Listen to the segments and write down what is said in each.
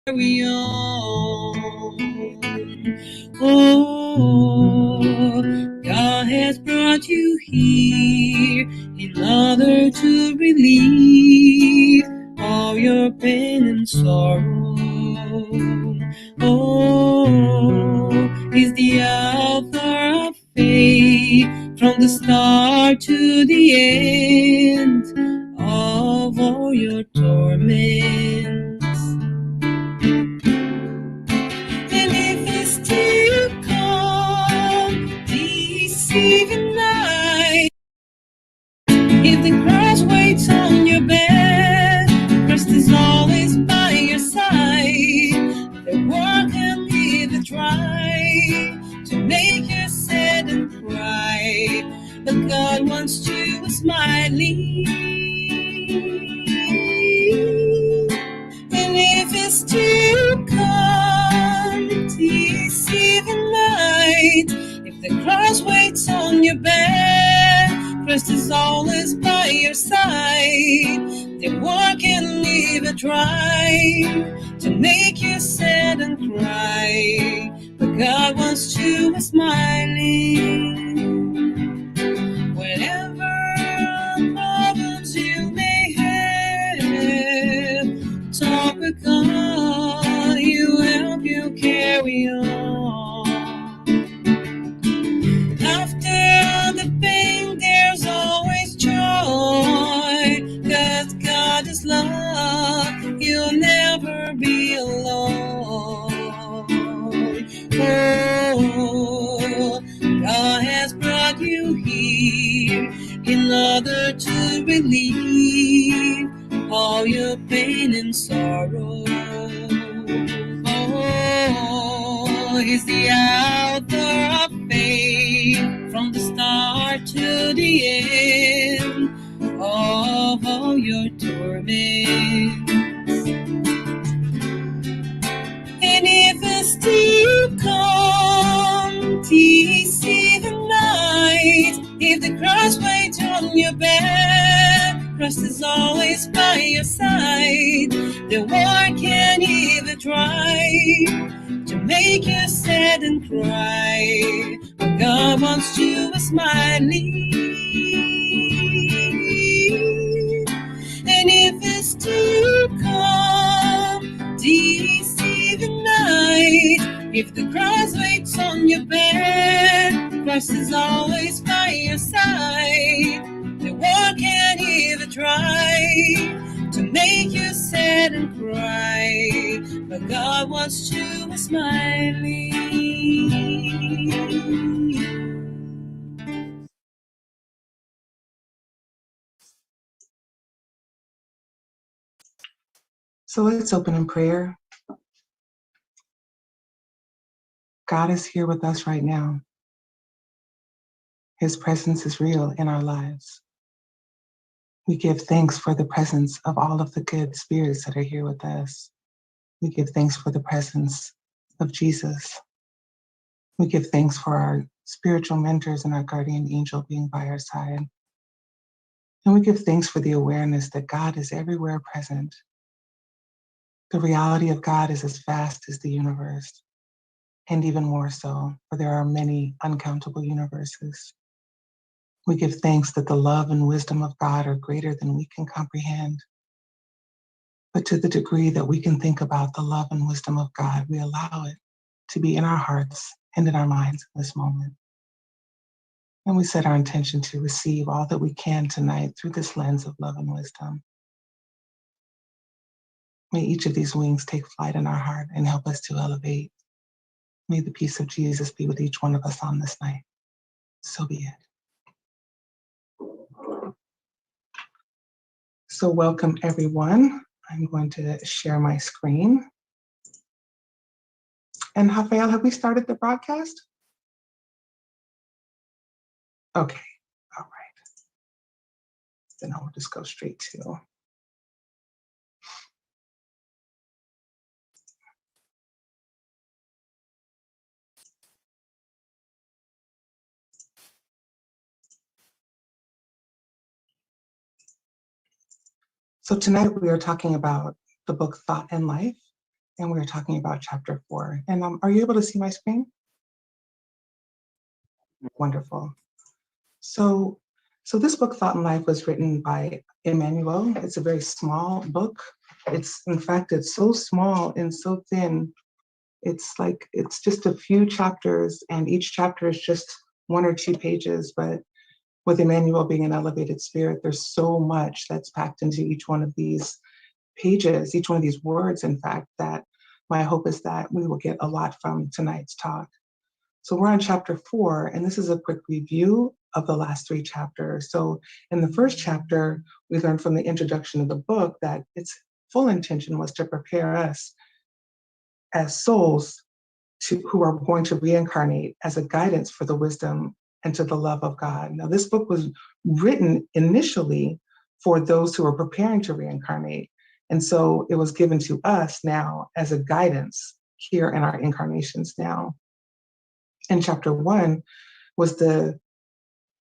carry on. Oh, God has brought you here in order to relieve all your pain and sorrow. Oh, He's the author of faith from the start to the end of all your torments. And if it's still come, deceiving night, if the cross waits on your bed, Christ is always by your side. The world can leave it dry to make you sad and cry, but God wants you smiling. And if it's still come, deceiving night, if the cross waits on your bed, Christ is always by your side. The world can leave it dry to make you sad and cry, but God wants you smiling. Whatever problems you may have, talk with God, He'll help you carry on. After the pain, there's always joy, 'cause God is love, you'll never be alone. Oh, God has brought you here in order to relieve all your pain and sorrow. Oh, He's the author of faith from the start to the end of all your torments. And if it's still come, deceiving night, if the cross waits on your bed, Christ is always by your side. The world can't even try to make you sad and cry, but God wants you smiling. And if it's still come, deceiving night, if the cross waits on your bed, Christ is always by your side. The world can't even try to make you sad and cry, but God wants you smiling. So let's open in prayer. God is here with us right now. His presence is real in our lives. We give thanks for the presence of all of the good spirits that are here with us. We give thanks for the presence of Jesus. We give thanks for our spiritual mentors and our guardian angel being by our side. And we give thanks for the awareness that God is everywhere present. The reality of God is as vast as the universe, and even more so, for there are many uncountable universes. We give thanks that the love and wisdom of God are greater than we can comprehend. But to the degree that we can think about the love and wisdom of God, we allow it to be in our hearts and in our minds in this moment. And we set our intention to receive all that we can tonight through this lens of love and wisdom. May each of these wings take flight in our heart and help us to elevate. May the peace of Jesus be with each one of us on this night. So be it. So welcome, everyone. I'm going to share my screen. And Rafael, have we started the broadcast? Okay, all right. Then I'll just go straight to. So tonight we are talking about the book Thought and Life and we're talking about chapter 4. And are you able to see my screen? Wonderful. So, this book, Thought and Life, was written by Emmanuel. It's a very small book. In fact, it's so small and so thin. It's just a few chapters, and each chapter is just 1 or 2 pages. But with Emmanuel being an elevated spirit, there's so much that's packed into each one of these pages, each one of these words, in fact, that my hope is that we will get a lot from tonight's talk. So we're on chapter 4, and this is a quick review of the last 3 chapters. So in the first chapter, we learned from the introduction of the book that its full intention was to prepare us as souls who are going to reincarnate as a guidance for the wisdom and to the love of God. Now, this book was written initially for those who are preparing to reincarnate. And so it was given to us now as a guidance here in our incarnations now. And chapter 1 was the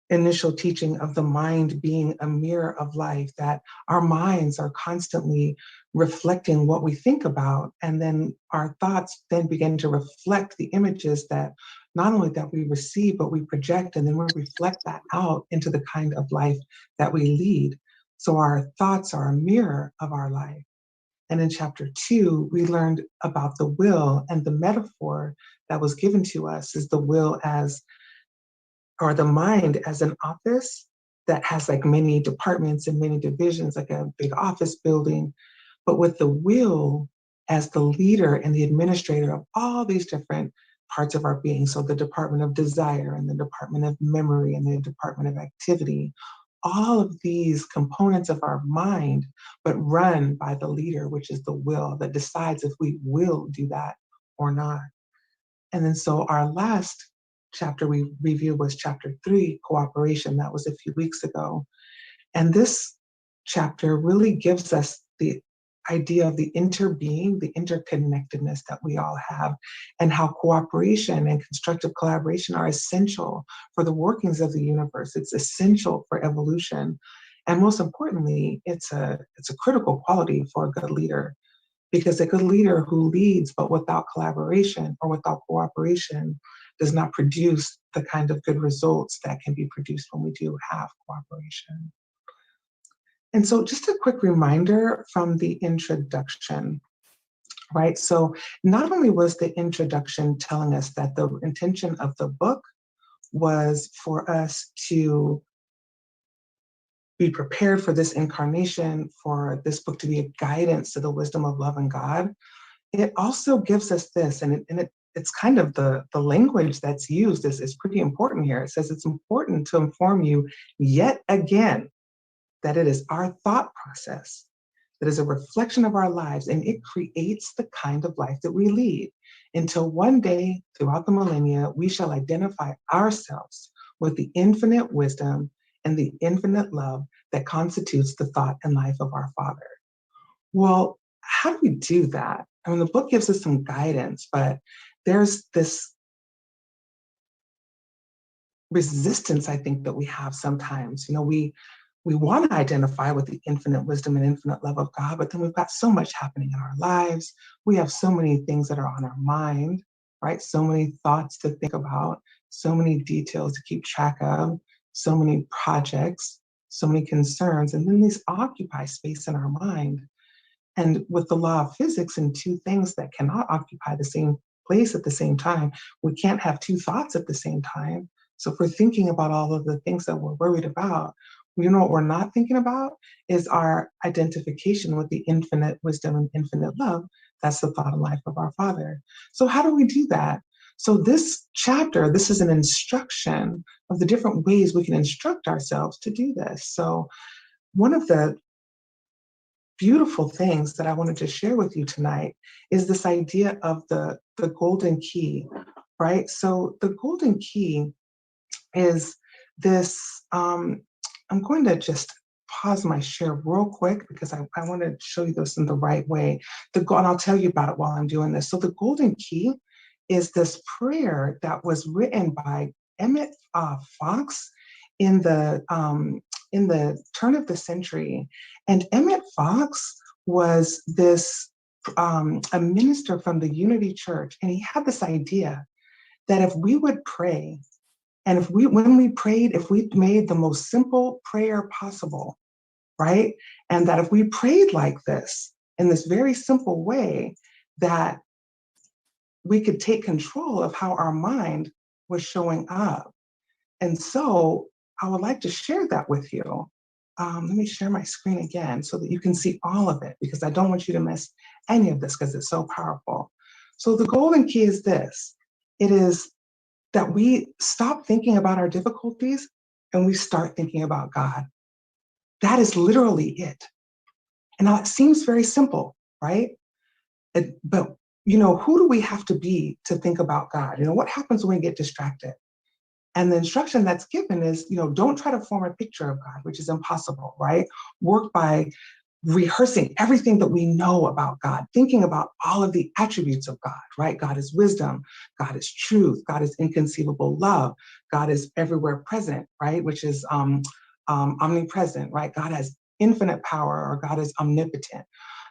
initial teaching of the mind being a mirror of life, that our minds are constantly reflecting what we think about, and then our thoughts then begin to reflect the images that not only that we receive, but we project, and then we reflect that out into the kind of life that we lead. So our thoughts are a mirror of our life. And in chapter 2, we learned about the will, and the metaphor that was given to us is the will as, or the mind as an office that has like many departments and many divisions, like a big office building, but with the will as the leader and the administrator of all these different parts of our being. So the department of desire and the department of memory and the department of activity, all of these components of our mind, but run by the leader, which is the will that decides if we will do that or not. And then so our last chapter we reviewed was chapter 3, cooperation. That was a few weeks ago. And this chapter really gives us the idea of the interbeing, the interconnectedness that we all have, and how cooperation and constructive collaboration are essential for the workings of the universe. It's essential for evolution. And most importantly, it's a critical quality for a good leader, because a good leader who leads but without collaboration or without cooperation does not produce the kind of good results that can be produced when we do have cooperation. And so just a quick reminder from the introduction, right? So not only was the introduction telling us that the intention of the book was for us to be prepared for this incarnation, for this book to be a guidance to the wisdom of love and God, it also gives us this, and it's kind of the language that's used is pretty important here. It says it's important to inform you yet again that it is our thought process that is a reflection of our lives, and it creates the kind of life that we lead, until one day throughout the millennia, we shall identify ourselves with the infinite wisdom and the infinite love that constitutes the thought and life of our Father. Well, how do we do that? I mean, the book gives us some guidance, but there's this resistance, I think, that we have sometimes. You know, we want to identify with the infinite wisdom and infinite love of God, but then we've got so much happening in our lives. We have so many things that are on our mind, right? So many thoughts to think about, so many details to keep track of, so many projects, so many concerns, and then these occupy space in our mind. And with the law of physics and two things that cannot occupy the same place at the same time, we can't have two thoughts at the same time. So if we're thinking about all of the things that we're worried about, you know what we're not thinking about is our identification with the infinite wisdom and infinite love. That's the thought and life of our Father. So how do we do that? So this chapter, this is an instruction of the different ways we can instruct ourselves to do this. So one of the beautiful things that I wanted to share with you tonight is this idea of the golden key, right? So the golden key is this, I'm going to just pause my share real quick because I want to show you this in the right way. And I'll tell you about it while I'm doing this. So the golden key is this prayer that was written by Emmett Fox in the turn of the century. And Emmett Fox was this a minister from the Unity Church, and he had this idea that if we would pray, and when we prayed, if we made the most simple prayer possible, right? And that if we prayed like this, in this very simple way, that we could take control of how our mind was showing up. And so I would like to share that with you. Let me share my screen again so that you can see all of it, because I don't want you to miss any of this because it's so powerful. So the golden key is this. It is that we stop thinking about our difficulties and we start thinking about God. That is literally it. And now it seems very simple, right? But who do we have to be to think about God? What happens when we get distracted? And the instruction that's given is, don't try to form a picture of God, which is impossible, right? Work by rehearsing everything that we know about God, thinking about all of the attributes of God, right? God is wisdom, God is truth, God is inconceivable love, God is everywhere present, right? Which is omnipresent, right? God has infinite power, or God is omnipotent,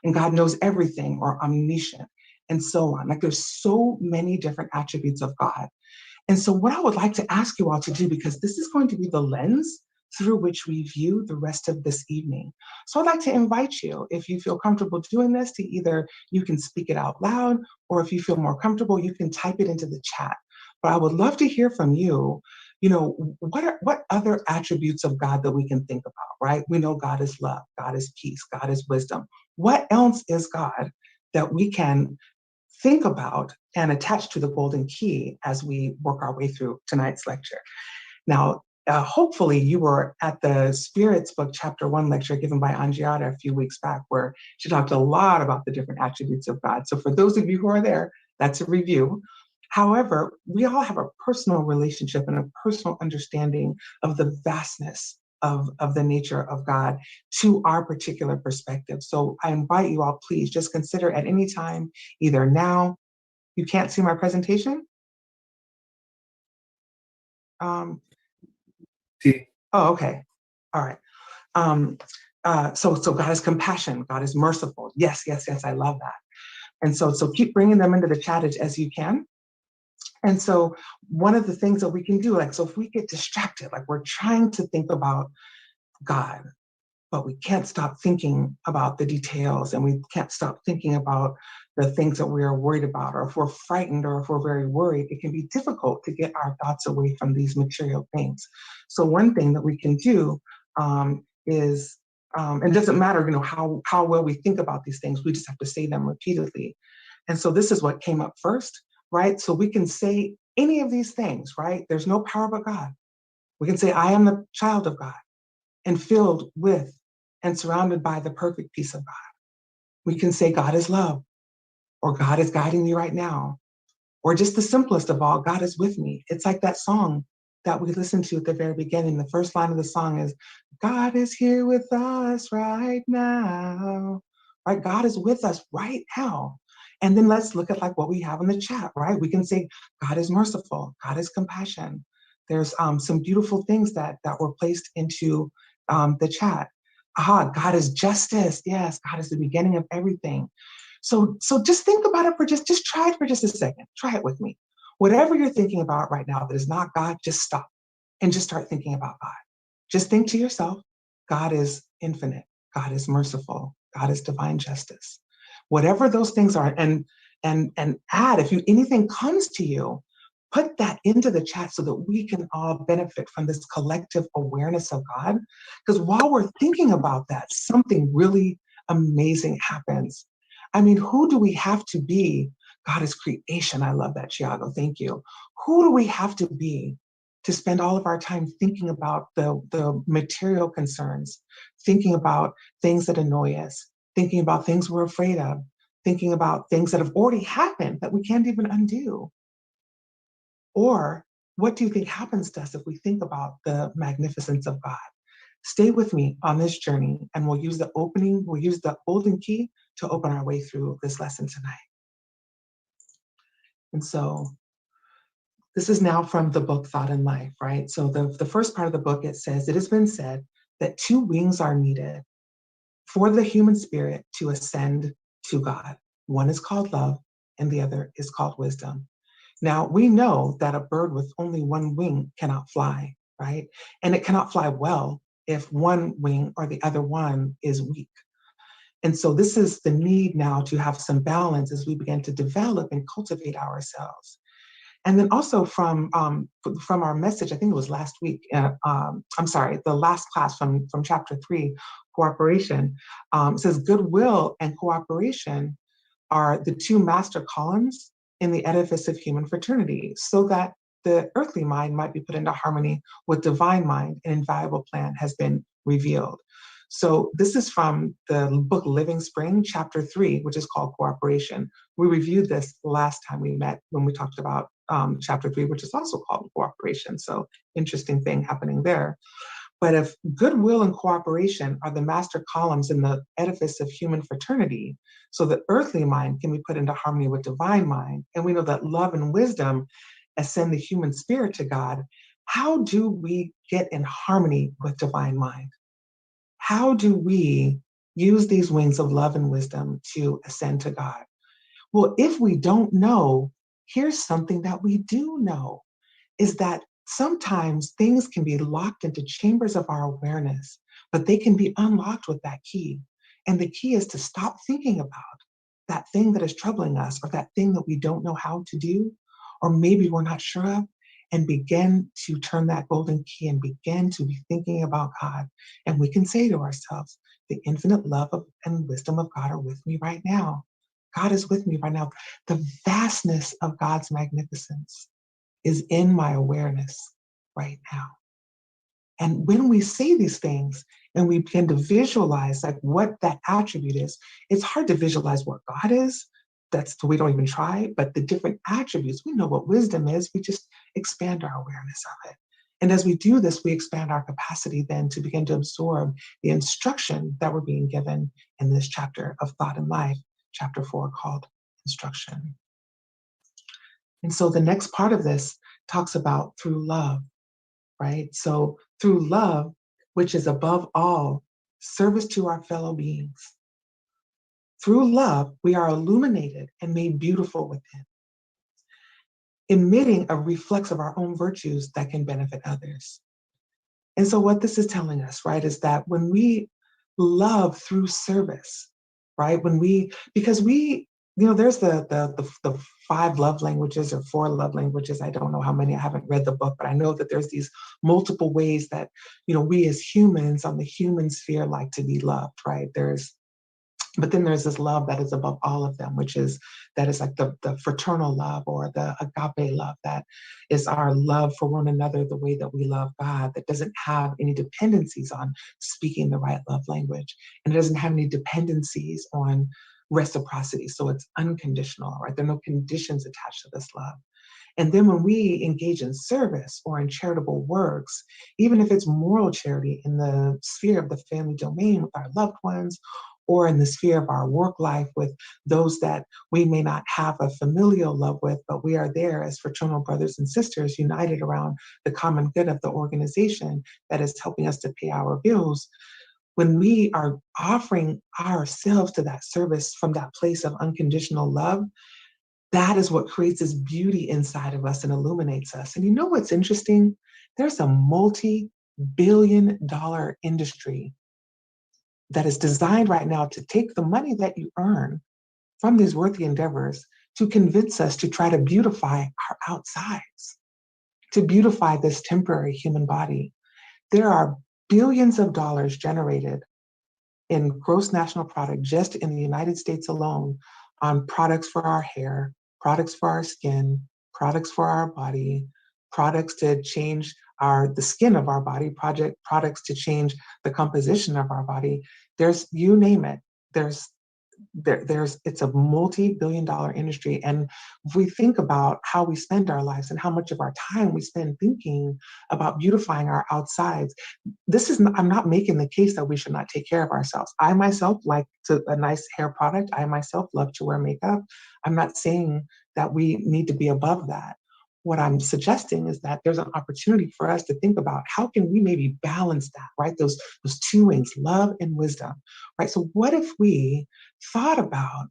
and God knows everything, or omniscient, and so on. Like, there's so many different attributes of God. And so what I would like to ask you all to do, because this is going to be the lens through which we view the rest of this evening. So I'd like to invite you, if you feel comfortable doing this, to either you can speak it out loud, or if you feel more comfortable, you can type it into the chat. But I would love to hear from you, what other attributes of God that we can think about, right? We know God is love, God is peace, God is wisdom. What else is God that we can think about and attach to the golden key as we work our way through tonight's lecture? Now, hopefully you were at the Spirits book, chapter 1 lecture given by Angiata a few weeks back, where she talked a lot about the different attributes of God. So for those of you who are there, that's a review. However, we all have a personal relationship and a personal understanding of the vastness of the nature of God to our particular perspective. So I invite you all, please just consider at any time, either now. You can't see my presentation? See. Oh, okay. All right. So God is compassion. God is merciful. Yes, yes, yes. I love that. And so keep bringing them into the chat as you can. And so one of the things that we can do, so if we get distracted, like we're trying to think about God, but we can't stop thinking about the details, and we can't stop thinking about the things that we are worried about, or if we're frightened, or if we're very worried, it can be difficult to get our thoughts away from these material things. So one thing that we can do is, and it doesn't matter, how well we think about these things, we just have to say them repeatedly. And so this is what came up first, right? So we can say any of these things, right? There's no power but God. We can say, I am the child of God, and filled with and surrounded by the perfect peace of God. We can say God is love, or God is guiding me right now, or just the simplest of all, God is with me. It's like that song that we listened to at the very beginning. The first line of the song is, God is here with us right now, right? God is with us right now. And then let's look at what we have in the chat, right? We can say God is merciful, God is compassion. There's some beautiful things that were placed into the chat. God is justice. Yes, God is the beginning of everything. So just think about it just try it for just a second. Try it with me. Whatever you're thinking about right now that is not God, just stop and just start thinking about God. Just think to yourself, God is infinite. God is merciful. God is divine justice. Whatever those things are, and add, if anything comes to you, put that into the chat so that we can all benefit from this collective awareness of God. Because while we're thinking about that, something really amazing happens. I mean, who do we have to be? God is creation. I love that, Chiago. Thank you. Who do we have to be to spend all of our time thinking about the material concerns, thinking about things that annoy us, thinking about things we're afraid of, thinking about things that have already happened that we can't even undo? Or what do you think happens to us if we think about the magnificence of God? Stay with me on this journey, and we'll use the golden key to open our way through this lesson tonight. And so this is now from the book Thought and Life, right? So the first part of the book, it says, it has been said that 2 wings are needed for the human spirit to ascend to God. One is called love, and the other is called wisdom. Now, we know that a bird with only one wing cannot fly, right? And it cannot fly well if one wing or the other one is weak. And so this is the need now to have some balance as we begin to develop and cultivate ourselves. And then also from our message, I think it was last week, I'm sorry, the last class from chapter 3, cooperation, it says goodwill and cooperation are the two master columns in the edifice of human fraternity, so that the earthly mind might be put into harmony with divine mind, an invaluable plan has been revealed. So this is from the book Living Spring, chapter 3, which is called Cooperation. We reviewed this last time we met when we talked about chapter 3, which is also called Cooperation. So interesting thing happening there. But if goodwill and cooperation are the master columns in the edifice of human fraternity, so that earthly mind can be put into harmony with divine mind, and we know that love and wisdom ascend the human spirit to God, how do we get in harmony with divine mind? How do we use these wings of love and wisdom to ascend to God? Well, if we don't know, here's something that we do know, is that sometimes things can be locked into chambers of our awareness, but they can be unlocked with that key. And the key is to stop thinking about that thing that is troubling us, or that thing that we don't know how to do, or maybe we're not sure of, and begin to turn that golden key and begin to be thinking about God. And we can say to ourselves, the infinite love and wisdom of God are with me right now. God is with me right now. The vastness of God's magnificence is in my awareness right now. And when we say these things and we begin to visualize like what that attribute is, it's hard to visualize what God is. We don't even try, but the different attributes, we know what wisdom is, we just expand our awareness of it. And as we do this, we expand our capacity then to begin to absorb the instruction that we're being given in this chapter of Thought and Life, chapter 4, called Instruction. And so the next part of this talks about through love, right? So through love, which is above all, service to our fellow beings. Through love, we are illuminated and made beautiful within, emitting a reflex of our own virtues that can benefit others. And so what this is telling us, right, is that when we love through service, right, because there's the 5 love languages or 4 love languages. I don't know how many, I haven't read the book, but I know that there's these multiple ways that, we as humans on the human sphere like to be loved, right? But then there's this love that is above all of them, that is like the fraternal love, or the agape love, that is our love for one another the way that we love God, that doesn't have any dependencies on speaking the right love language, and it doesn't have any dependencies on reciprocity. So it's unconditional, right? There are no conditions attached to this love. And then when we engage in service or in charitable works, even if it's moral charity in the sphere of the family domain with our loved ones, or in the sphere of our work life with those that we may not have a familial love with, but we are there as fraternal brothers and sisters united around the common good of the organization that is helping us to pay our bills. When we are offering ourselves to that service from that place of unconditional love, that is what creates this beauty inside of us and illuminates us. And you know what's interesting? There's a multi-billion-dollar industry that is designed right now to take the money that you earn from these worthy endeavors to convince us to try to beautify our outsides, to beautify this temporary human body. There are billions of dollars generated in gross national product just in the United States alone on products for our hair, products for our skin, products for our body, products to change the skin of our body, products to change the composition of our body. You name it, it's a multi-billion-dollar industry. And if we think about how we spend our lives and how much of our time we spend thinking about beautifying our outsides, I'm not making the case that we should not take care of ourselves. I myself like a nice hair product. I myself love to wear makeup. I'm not saying that we need to be above that. What I'm suggesting is that there's an opportunity for us to think about how can we maybe balance that, right? Those 2 wings, love and wisdom, right? So what if we thought about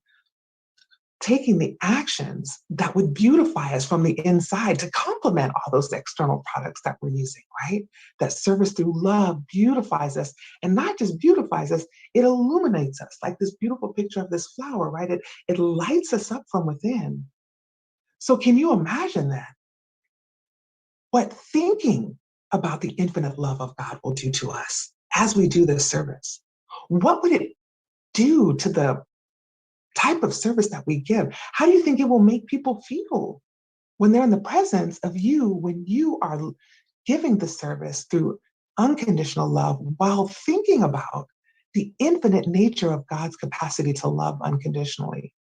taking the actions that would beautify us from the inside to complement all those external products that we're using, right? That service through love beautifies us, and not just beautifies us, it illuminates us, like this beautiful picture of this flower, right? It lights us up from within. So can you imagine that? What thinking about the infinite love of God will do to us as we do this service? What would it do to the type of service that we give? How do you think it will make people feel when they're in the presence of you, when you are giving the service through unconditional love while thinking about the infinite nature of God's capacity to love unconditionally?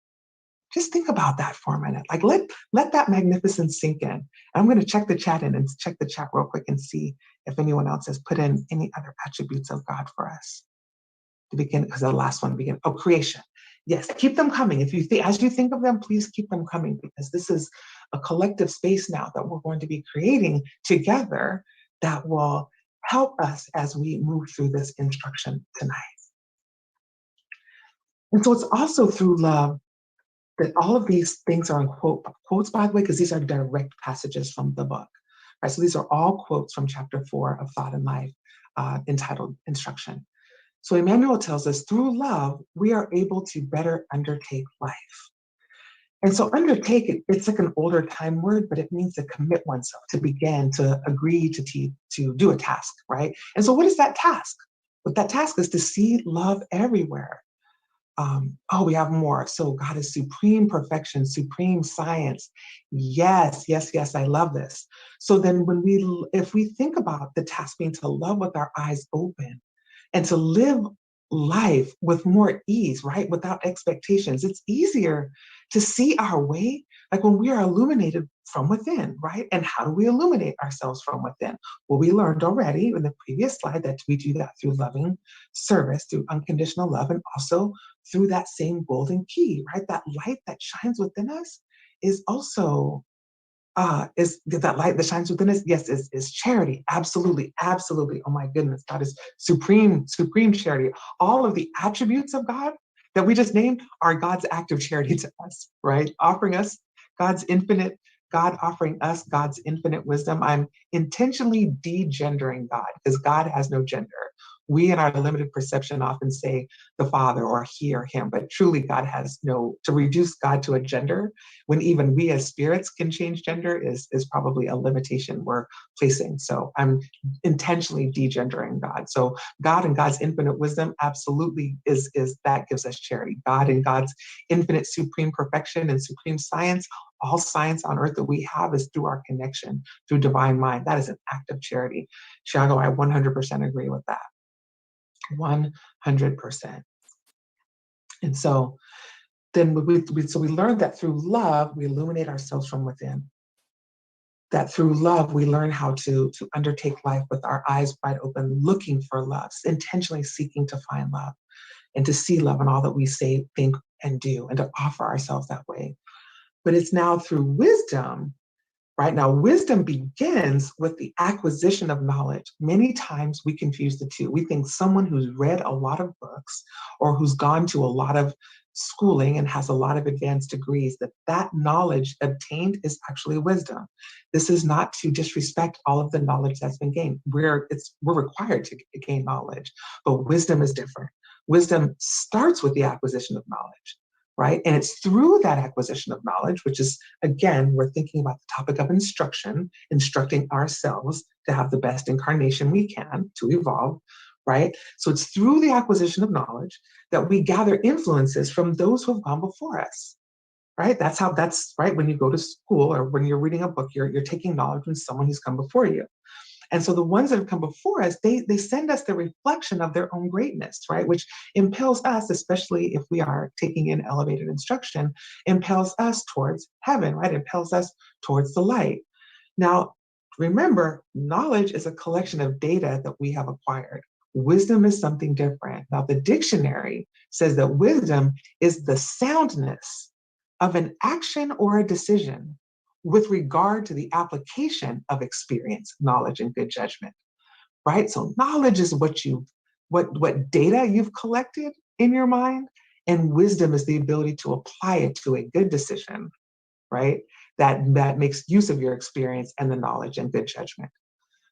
Just think about that for a minute. Like let that magnificence sink in. I'm going to check the chat in and check the chat real quick and see if anyone else has put in any other attributes of God for us to begin, because the last one begin. Oh, creation. Yes, keep them coming. If you think, as you think of them, please keep them coming, because this is a collective space now that we're going to be creating together that will help us as we move through this instruction tonight. And so it's also through love that all of these things are in quotes, by the way, because these are direct passages from the book. Right? So these are all quotes from chapter 4 of Thought and Life, entitled Instruction. So Emmanuel tells us through love, we are able to better undertake life. And so undertake, it's like an older time word, but it means to commit oneself, to begin, to agree to do a task, right? And so what is that task? What that task is to see love everywhere. We have more. So God is supreme perfection, supreme science. Yes, yes, yes, I love this. So then if we think about the task being to love with our eyes open, and to live life with more ease, right? Without expectations. It's easier to see our way, like when we are illuminated from within, right? And how do we illuminate ourselves from within? Well, we learned already in the previous slide that we do that through loving service, through unconditional love, and also through that same golden key, right? That light that shines within us is also is that light that shines within us? Yes, is charity. Absolutely, absolutely. Oh my goodness, God is supreme, supreme charity. All of the attributes of God that we just named are God's act of charity to us, right? Offering us God's infinite, God offering us God's infinite wisdom. I'm intentionally de-gendering God because God has no gender. We in our limited perception often say the Father or he or him, but truly God has no, to reduce God to a gender when even we as spirits can change gender is probably a limitation we're placing. So I'm intentionally de-gendering God. So God and God's infinite wisdom absolutely is that gives us charity. God and God's infinite supreme perfection and supreme science, all science on earth that we have is through our connection, through divine mind. That is an act of charity. Chicago, I 100% agree with that. 100%. And so then we learned that through love, we illuminate ourselves from within. That through love, we learn how to undertake life with our eyes wide open, looking for love, intentionally seeking to find love and to see love in all that we say, think, and do, and to offer ourselves that way. But it's now through wisdom. Right now, wisdom begins with the acquisition of knowledge. Many times we confuse the two. We think someone who's read a lot of books or who's gone to a lot of schooling and has a lot of advanced degrees, that knowledge obtained is actually wisdom. This is not to disrespect all of the knowledge that's been gained. We're required to gain knowledge, but wisdom is different. Wisdom starts with the acquisition of knowledge. Right? And it's through that acquisition of knowledge, which is, again, we're thinking about the topic of instruction, instructing ourselves to have the best incarnation we can to evolve, right? So it's through the acquisition of knowledge that we gather influences from those who have gone before us, right? That's right. When you go to school or when you're reading a book, you're taking knowledge from someone who's come before you. And so the ones that have come before us, they send us the reflection of their own greatness, right? Which impels us, especially if we are taking in elevated instruction, impels us towards heaven, right? Impels us towards the light. Now, remember, knowledge is a collection of data that we have acquired. Wisdom is something different. Now, the dictionary says that wisdom is the soundness of an action or a decision with regard to the application of experience, knowledge, and good judgment, right? So knowledge is what data you've collected in your mind, And wisdom is the ability to apply it to a good decision, right? That makes use of your experience and the knowledge and good judgment.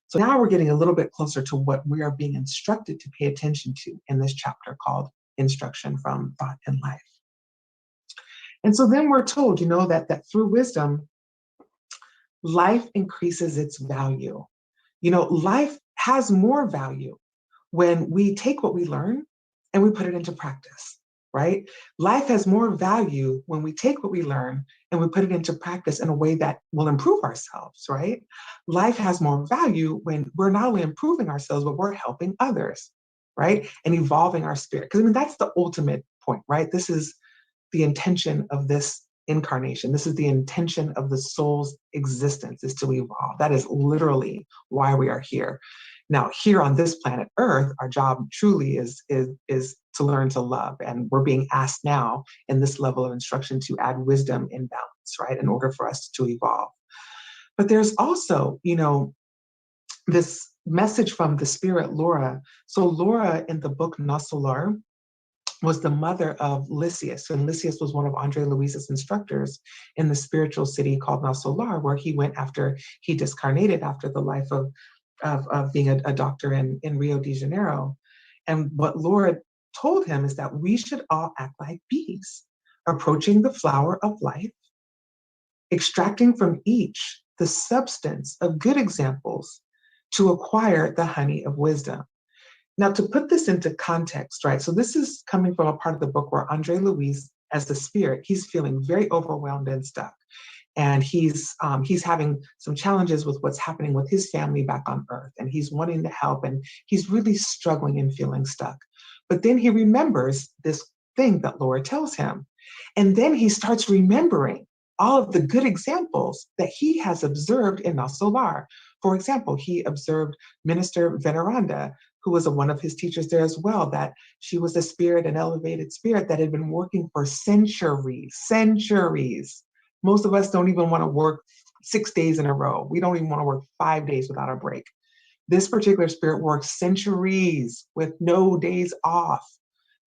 So now we're getting a little bit closer to what we are being instructed to pay attention to in this chapter called Instruction from Thought and Life. And so then we're told, that through wisdom, life increases its value. Life has more value when we take what we learn and we put it into practice, right? Life has more value when we take what we learn and we put it into practice in a way that will improve ourselves, right? Life has more value when we're not only improving ourselves, but we're helping others, right? And evolving our spirit. Because that's the ultimate point, right? This is the intention of this incarnation. This is the intention of the soul's existence, is to evolve. That is literally why we are here. Now, here on this planet Earth, our job truly is to learn to love. And we're being asked now in this level of instruction to add wisdom in balance, right? In order for us to evolve. But there's also, this message from the spirit Laura. So Laura in the book Nasolar was the mother of Lysias. And Lysias was one of Andre Luis's instructors in the spiritual city called Nasolar, where he went after he discarnated after the life of being a doctor in Rio de Janeiro. And what Laura told him is that we should all act like bees, approaching the flower of life, extracting from each the substance of good examples to acquire the honey of wisdom. Now, to put this into context, right? So this is coming from a part of the book where Andre Luis, as the spirit, he's feeling very overwhelmed and stuck. And he's having some challenges with what's happening with his family back on Earth. And he's wanting to help, and he's really struggling and feeling stuck. But then he remembers this thing that Laura tells him. And then he starts remembering all of the good examples that he has observed in Nasolar. For example, he observed Minister Veneranda, who was one of his teachers there as well, that she was a spirit, an elevated spirit that had been working for centuries. Most of us don't even want to work 6 days in a row. We don't even want to work 5 days without a break. This particular spirit worked centuries with no days off.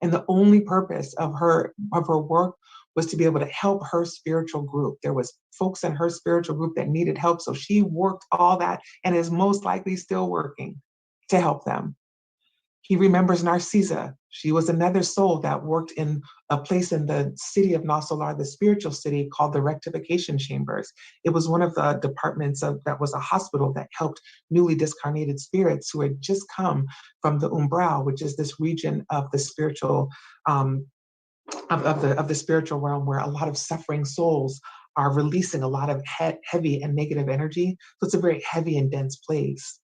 And the only purpose of her work was to be able to help her spiritual group. There was folks in her spiritual group that needed help. So she worked all that and is most likely still working to help them. He remembers Narcisa. She was another soul that worked in a place in the city of Nasolar, the spiritual city, called the Rectification Chambers. It was one of the departments that was a hospital that helped newly discarnated spirits who had just come from the umbral, which is this region of the spiritual of the spiritual realm where a lot of suffering souls are releasing a lot of heavy and negative energy. So it's a very heavy and dense place.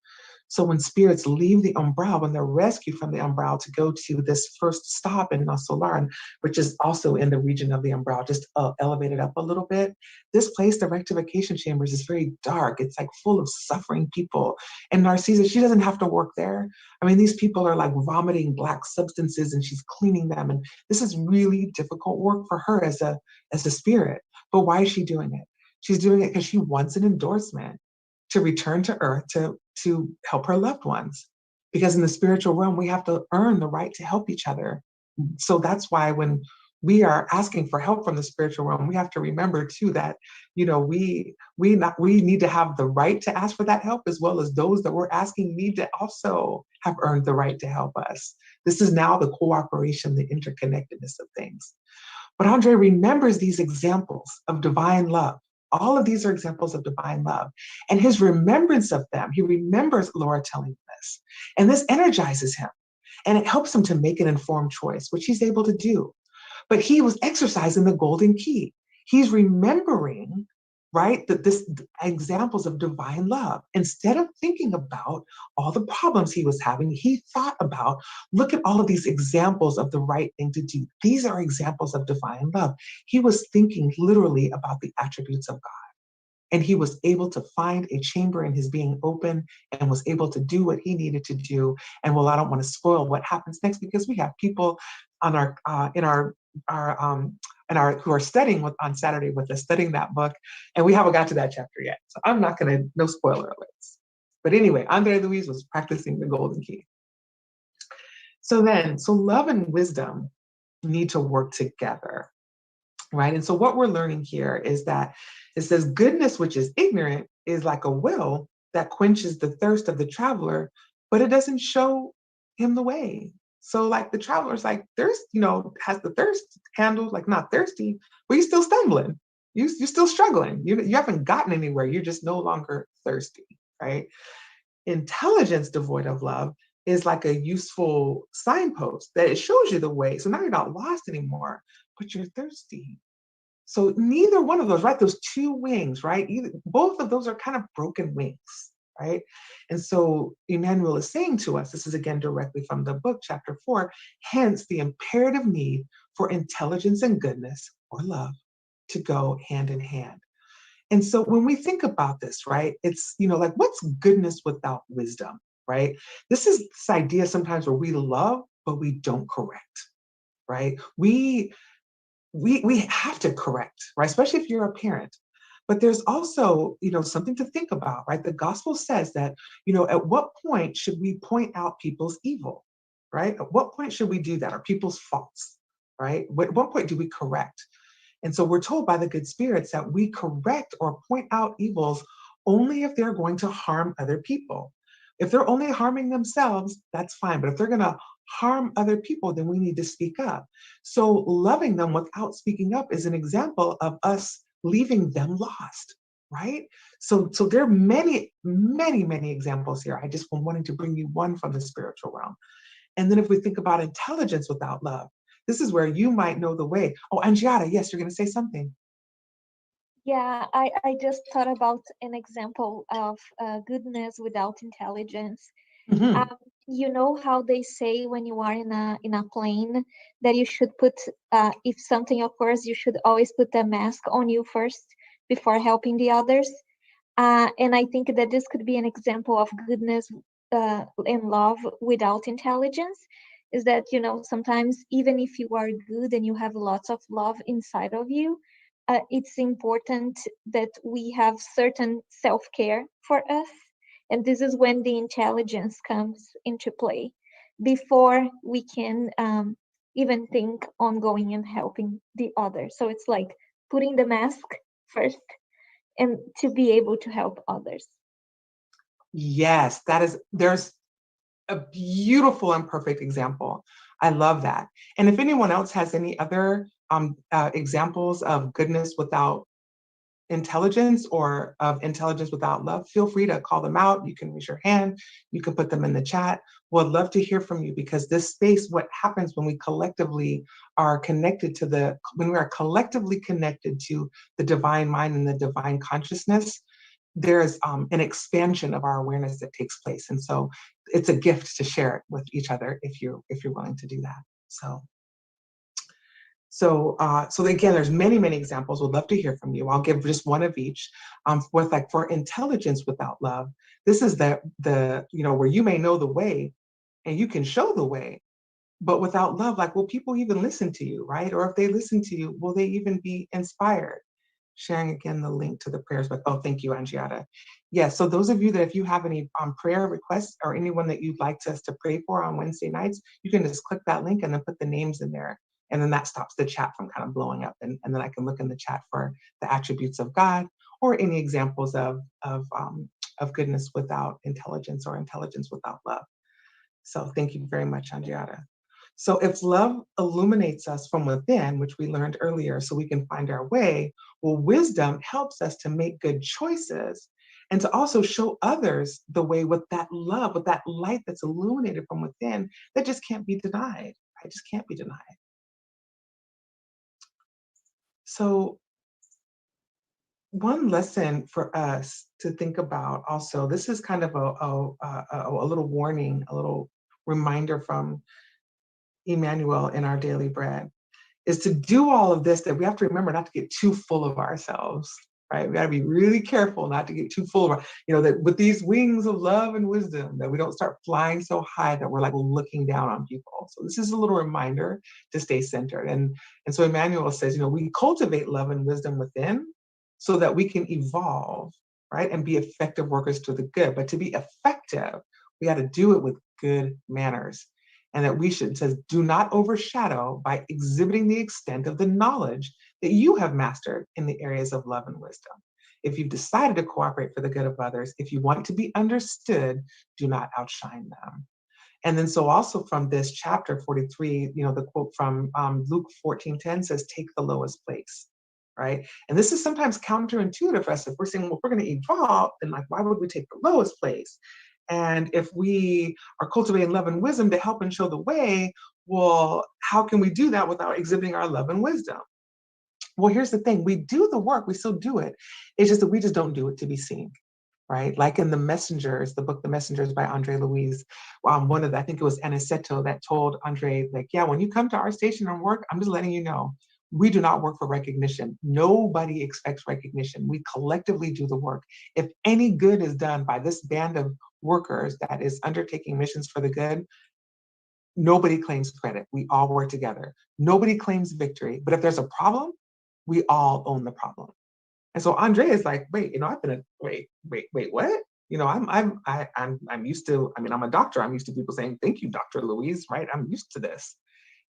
So when spirits leave the umbral, when they're rescued from the umbral to go to this first stop in Nasolar, which is also in the region of the umbral, just elevated up a little bit, this place, the Rectification Chambers, is very dark. It's like full of suffering people. And Narcisa, she doesn't have to work there. I mean, these people are like vomiting black substances and she's cleaning them. And this is really difficult work for her as a spirit. But why is she doing it? She's doing it because she wants an endorsement to return to Earth to help her loved ones. Because in the spiritual realm, we have to earn the right to help each other. So that's why when we are asking for help from the spiritual realm, we have to remember too that, we need to have the right to ask for that help, as well as those that we're asking need to also have earned the right to help us. This is now the cooperation, the interconnectedness of things. But Andre remembers these examples of divine love. All of these are examples of divine love. And his remembrance of them, he remembers Laura telling him this. And this energizes him. And it helps him to make an informed choice, which he's able to do. But he was exercising the golden key. He's remembering, right, that this examples of divine love. Instead of thinking about all the problems he was having, he thought about, look at all of these examples of the right thing to do. These are examples of divine love. He was thinking literally about the attributes of God. And he was able to find a chamber in his being open and was able to do what he needed to do. And well, I don't want to spoil what happens next because we have people on who are studying on Saturday with us, studying that book, and we haven't got to that chapter yet. So I'm not going to, no spoiler alerts. But anyway, Andre Luis was practicing the golden key. So love and wisdom, need to work together, right? And so what we're learning here is that it says goodness, which is ignorant, is like a well that quenches the thirst of the traveler, but it doesn't show him the way. So like the traveler's like thirst, has the thirst handled, like not thirsty, but you're still stumbling. You're still struggling. You haven't gotten anywhere. You're just no longer thirsty, right? Intelligence devoid of love is like a useful signpost that it shows you the way. So now you're not lost anymore, but you're thirsty. So neither one of those, right? Those two wings, right? Both of those are kind of broken wings, right? And so Emmanuel is saying to us, this is again directly from the book, chapter 4, hence the imperative need for intelligence and goodness or love to go hand in hand. And so when we think about this, right, it's, like what's goodness without wisdom, right? This is this idea sometimes where we love, but we don't correct, right? We have to correct, right? Especially if you're a parent. But there's also, something to think about, right? The gospel says that, at what point should we point out people's evil, right? At what point should we do that, or people's faults, right? At what point do we correct? And so we're told by the good spirits that we correct or point out evils only if they're going to harm other people. If they're only harming themselves, that's fine. But if they're going to harm other people, then we need to speak up. So loving them without speaking up is an example of us leaving them lost, right? So there are many, many, many examples here. I just wanted to bring you one from the spiritual realm. And then if we think about intelligence without love, this is where you might know the way. Oh, Angiata, yes, you're going to say something. Yeah, I just thought about an example of goodness without intelligence. Mm-hmm. You know how they say when you are in a plane that you should put, if something occurs, you should always put the mask on you first before helping the others. And I think that this could be an example of goodness and love without intelligence. Is that, sometimes even if you are good and you have lots of love inside of you, it's important that we have certain self-care for us. And this is when the intelligence comes into play before we can even think on going and helping the other. So it's like putting the mask first and to be able to help others. Yes, there's a beautiful and perfect example. I love that. And if anyone else has any other examples of goodness without intelligence or of intelligence without love, feel free to call them out. You can raise your hand. You can put them in the chat. We'd love to hear from you, because this space, what happens when we collectively are connected to when we are collectively connected to the divine mind and the divine consciousness, there's an expansion of our awareness that takes place. And so it's a gift to share it with each other if you're willing to do that. So again, there's many, many examples. We'd love to hear from you. I'll give just one of each. For intelligence without love, this is the where you may know the way and you can show the way, but without love, like, will people even listen to you, right? Or if they listen to you, will they even be inspired? Sharing again the link to the prayers, but oh, thank you, Angiata. Yes, so those of you that if you have any prayer requests or anyone that you'd like us to pray for on Wednesday nights, you can just click that link and then put the names in there. And then that stops the chat from kind of blowing up. And then I can look in the chat for the attributes of God or any examples of goodness without intelligence or intelligence without love. So thank you very much, Angiata. So if love illuminates us from within, which we learned earlier, so we can find our way, well, wisdom helps us to make good choices and to also show others the way with that love, with that light that's illuminated from within that just can't be denied. Right? Just can't be denied. So one lesson for us to think about also, this is kind of a little warning, a little reminder from Emmanuel in our daily bread, is to do all of this, that we have to remember not to get too full of ourselves, right? We got to be really careful not to get too full of, that with these wings of love and wisdom, that we don't start flying so high that we're like looking down on people. So this is a little reminder to stay centered. And so Emmanuel says, we cultivate love and wisdom within so that we can evolve, right? And be effective workers to the good. But to be effective, we got to do it with good manners. and that we should, it says, do not overshadow by exhibiting the extent of the knowledge that you have mastered in the areas of love and wisdom. If you've decided to cooperate for the good of others, if you want to be understood, do not outshine them. And then so also from this chapter 43, the quote from Luke 14:10 says, take the lowest place, right? And this is sometimes counterintuitive for us. If we're saying, well, if we're going to eat raw, then like, why would we take the lowest place? And if we are cultivating love and wisdom to help and show the way, well, how can we do that without exhibiting our love and wisdom? Well, here's the thing. We do the work, we still do it. It's just that we just don't do it to be seen, right? Like in The Messengers, the book The Messengers by Andre Louise, one of the, I think it was Aniceto that told Andre, like, yeah, when you come to our station and work, I'm just letting you know, we do not work for recognition. Nobody expects recognition. We collectively do the work. If any good is done by this band of workers that is undertaking missions for the good, nobody claims credit. We all work together. Nobody claims victory. But if there's a problem, we all own the problem. And so Andre is like, wait, I've been wait, what? I'm used to, I'm a doctor. I'm used to people saying, thank you, Dr. Louise, right? I'm used to this.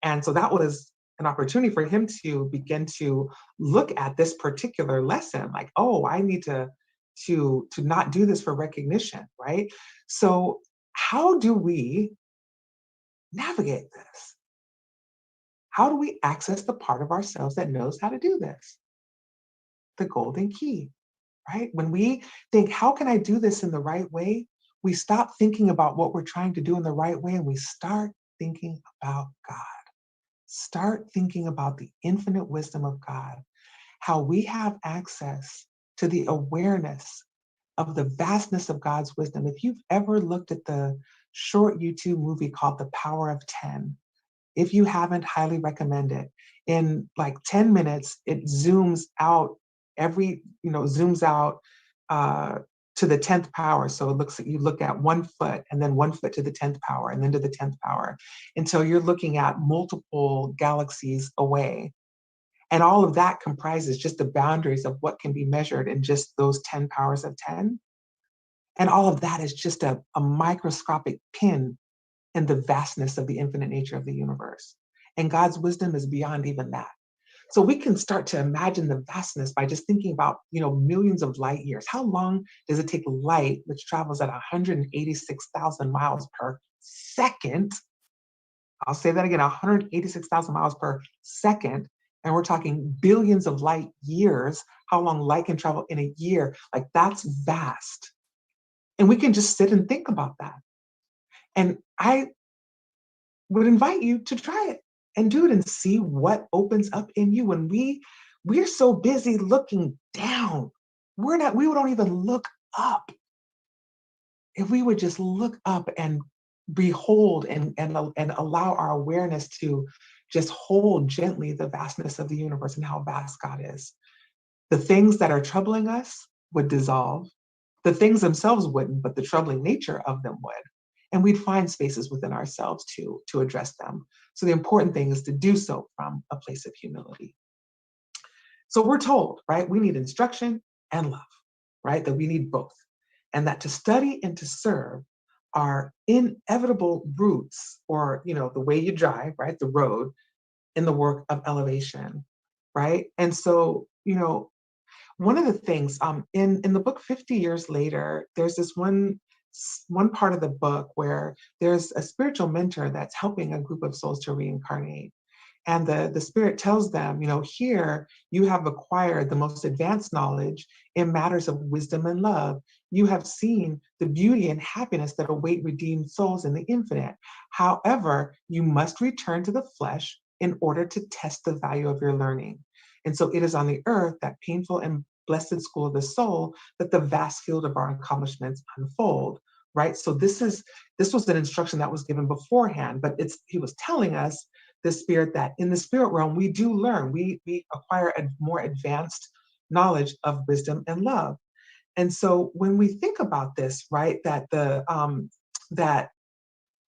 And so that was an opportunity for him to begin to look at this particular lesson, like, oh, I need to not do this for recognition, right? So how do we navigate this? How do we access the part of ourselves that knows how to do this? The golden key, right? When we think, how can I do this in the right way? We stop thinking about what we're trying to do in the right way and we start thinking about God. Start thinking about the infinite wisdom of God, how we have access to the awareness of the vastness of God's wisdom. If you've ever looked at the short YouTube movie called The Power of 10, if you haven't, highly recommend it. In like 10 minutes, it zooms out to the 10th power. So you look at 1 foot and then 1 foot to the 10th power and then to the 10th power until you're looking at multiple galaxies away. And all of that comprises just the boundaries of what can be measured in just those 10 powers of 10. And all of that is just a microscopic pin in the vastness of the infinite nature of the universe. And God's wisdom is beyond even that. So we can start to imagine the vastness by just thinking about, millions of light years. How long does it take light, which travels at 186,000 miles per second? I'll say that again, 186,000 miles per second. And we're talking billions of light years, how long light can travel in a year. Like, that's vast. And we can just sit and think about that. And I would invite you to try it and do it and see what opens up in you. When we're so busy looking down, we don't even look up. If we would just look up and behold and allow our awareness to just hold gently the vastness of the universe and how vast God is, the things that are troubling us would dissolve. The things themselves wouldn't, but the troubling nature of them would. And we'd find spaces within ourselves to address them. So the important thing is to do so from a place of humility. So we're told, right, we need instruction and love, right? That we need both. And that to study and to serve are inevitable routes, or, the way you drive, right? The road in the work of elevation, right? And so, one of the things in the book 50 Years Later, there's this one part of the book where there's a spiritual mentor that's helping a group of souls to reincarnate. And the spirit tells them, here you have acquired the most advanced knowledge in matters of wisdom and love. You have seen the beauty and happiness that await redeemed souls in the infinite. However, you must return to the flesh in order to test the value of your learning. And so it is on the earth, that painful and blessed school of the soul, that the vast field of our accomplishments unfold, right? So this was an instruction that was given beforehand, but he was telling us, the spirit, that in the spirit realm, we do learn, we acquire a more advanced knowledge of wisdom and love. And so when we think about this, right, that that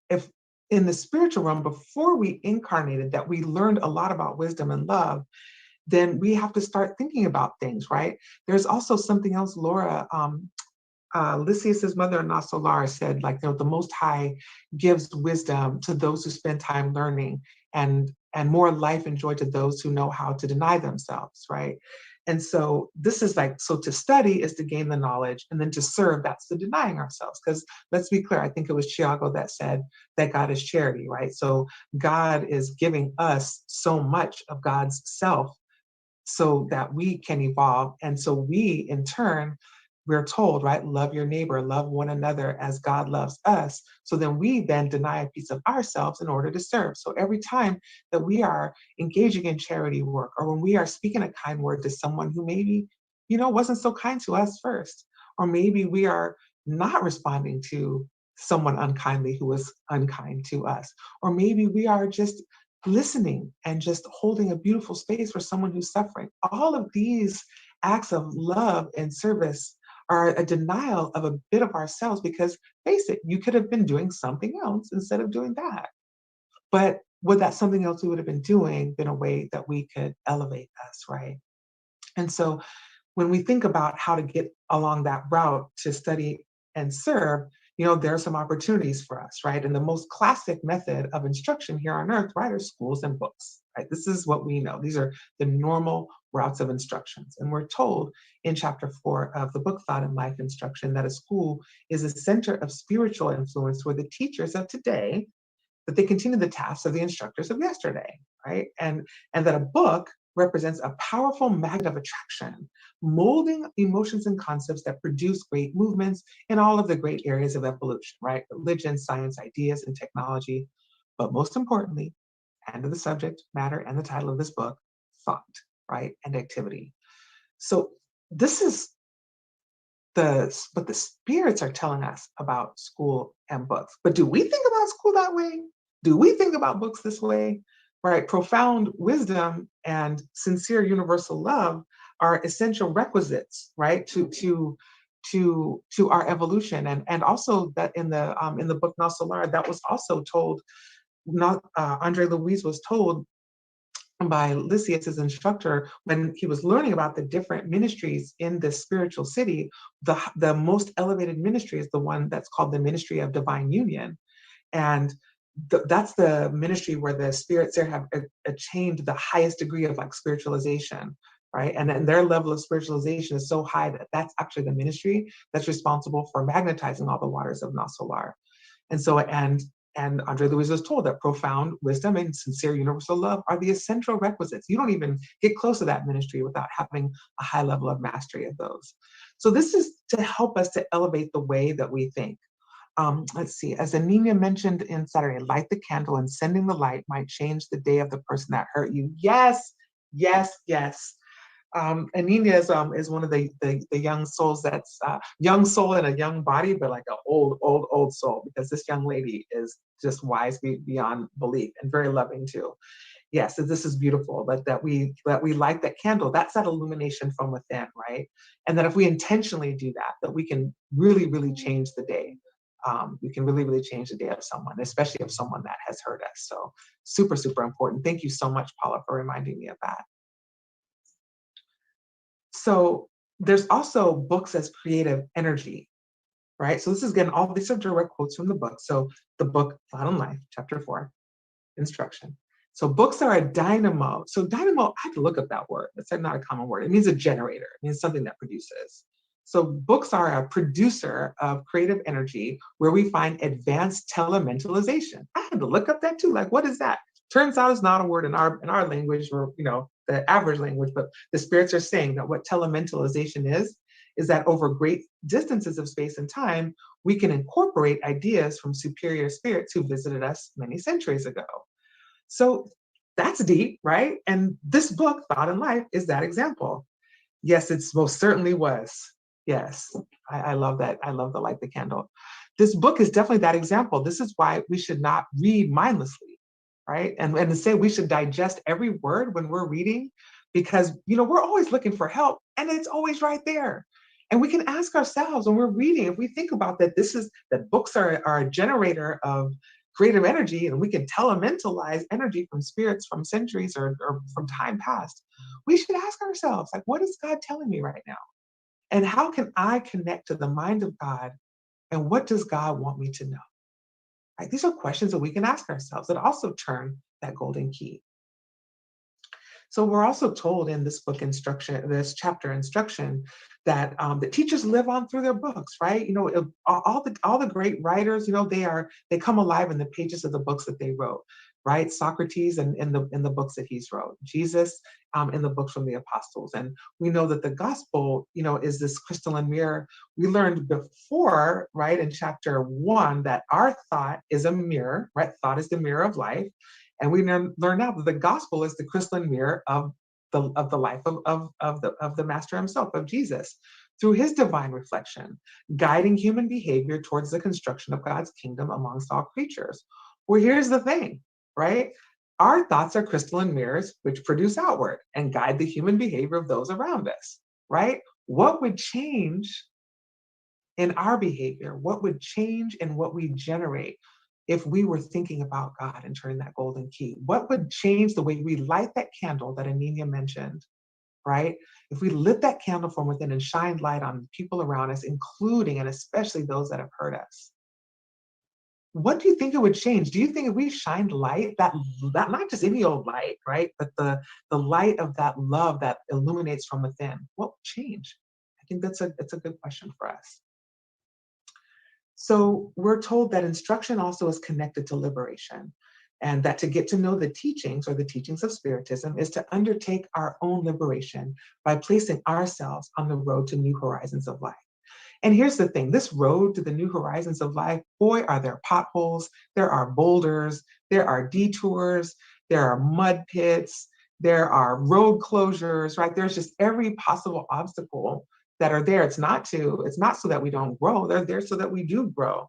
if in the spiritual realm, before we incarnated, that we learned a lot about wisdom and love, then we have to start thinking about things, right? There's also something else Laura Lysias's mother-in-law Solar said, like, the Most High gives wisdom to those who spend time learning, and more life and joy to those who know how to deny themselves, right? And so this is like, so to study is to gain the knowledge, and then to serve, that's the denying ourselves. Because let's be clear, I think it was Chico that said that God is charity, right? So God is giving us so much of God's self so that we can evolve. And so we, in turn, we're told, right, love your neighbor, love one another as God loves us. So then we then deny a piece of ourselves in order to serve. So every time that we are engaging in charity work, or when we are speaking a kind word to someone who maybe, wasn't so kind to us first, or maybe we are not responding to someone unkindly who was unkind to us, or maybe we are just listening and just holding a beautiful space for someone who's suffering. All of these acts of love and service are a denial of a bit of ourselves, because face it, you could have been doing something else instead of doing that. But would that something else we would have been doing been a way that we could elevate us, right? And so when we think about how to get along that route to study and serve, there are some opportunities for us, right? And the most classic method of instruction here on earth, right, are schools and books, right? This is what we know. These are the normal routes of instructions. And we're told in chapter 4 of the book Thought and Life Instruction that a school is a center of spiritual influence where the teachers of today, that they continue the tasks of the instructors of yesterday, right? And that a book represents a powerful magnet of attraction, molding emotions and concepts that produce great movements in all of the great areas of evolution, right? Religion, science, ideas, and technology. But most importantly, and to the subject matter and the title of this book, thought, right? And activity. So this is what the spirits are telling us about school and books. But do we think about school that way? Do we think about books this way? Right? Profound wisdom and sincere universal love are essential requisites, right? To our evolution. And also that in the book No Solar, that was also told, not Andre Louise was told by Lysias, his instructor, when he was learning about the different ministries in this spiritual city. The most elevated ministry is the one that's called the ministry of divine union. And that's the ministry where the spirits there have attained the highest degree of like spiritualization, right? And their level of spiritualization is so high that that's actually the ministry that's responsible for magnetizing all the waters of Na Solar. And so, and Andre Louise was told that profound wisdom and sincere universal love are the essential requisites. You don't even get close to that ministry without having a high level of mastery of those. So this is to help us to elevate the way that we think. Let's see, as Anina mentioned in Saturday, light the candle, and sending the light might change the day of the person that hurt you. Yes, yes, yes. Anina is one of the young souls that's young soul in a young body, but like an old soul, because this young lady is just wise beyond belief and very loving too. Yes, so this is beautiful, that we light that candle. That's that illumination from within, right? And that if we intentionally do that, that we can really, really change the day. We can really, really change the day of someone, especially of someone that has hurt us. So super, super important. Thank you so much, Paula, for reminding me of that. So there's also books as creative energy, right? So this is, again, all these are direct quotes from the book. So the book Thought and Life, chapter 4, instruction. So books are a dynamo. So dynamo, I had to look up that word. It's not a common word. It means a generator. It means something that produces. So books are a producer of creative energy where we find advanced telementalization. I had to look up that too. Like, what is that? Turns out it's not a word in our language, or the average language, but the spirits are saying that what telementalization is that over great distances of space and time, we can incorporate ideas from superior spirits who visited us many centuries ago. So that's deep, right? And this book, Thought and Life, is that example. Yes, it most certainly was. Yes, I love that. I love the light the candle. This book is definitely that example. This is why we should not read mindlessly, right? And to say we should digest every word when we're reading, because we're always looking for help, and it's always right there. And we can ask ourselves when we're reading, if we think about that, that books are a generator of creative energy, and we can telementalize energy from spirits from centuries or from time past. We should ask ourselves, like, what is God telling me right now? And how can I connect to the mind of God? And what does God want me to know? Right? These are questions that we can ask ourselves that also turn that golden key. So we're also told in this book instruction, this chapter instruction, that the teachers live on through their books, right? All the great writers, they come alive in the pages of the books that they wrote, right? Socrates and in the books that he's wrote, Jesus in the books from the apostles, and we know that the gospel, is this crystalline mirror. We learned before, right, in chapter 1, that our thought is a mirror, right? Thought is the mirror of life. And we learn now that the gospel is the crystalline mirror of the life of the master himself, of Jesus, through his divine reflection, guiding human behavior towards the construction of God's kingdom amongst all creatures. Well, here's the thing, right? Our thoughts are crystalline mirrors which produce outward and guide the human behavior of those around us, right? What would change in our behavior? What would change in what we generate if we were thinking about God and turning that golden key? What would change the way we light that candle that Anina mentioned, right? If we lit that candle from within and shined light on people around us, including and especially those that have hurt us, what do you think it would change? Do you think if we shined light, that not just any old light, right, but the light of that love that illuminates from within, what would change? I think that's a good question for us. So we're told that instruction also is connected to liberation, and that to get to know the teachings or the teachings of Spiritism is to undertake our own liberation by placing ourselves on the road to new horizons of life. And here's the thing, this road to the new horizons of life, boy, are there potholes, there are boulders, there are detours, there are mud pits, there are road closures, right? There's just every possible obstacle that are there. It's not so that we don't grow, they're there so that we do grow.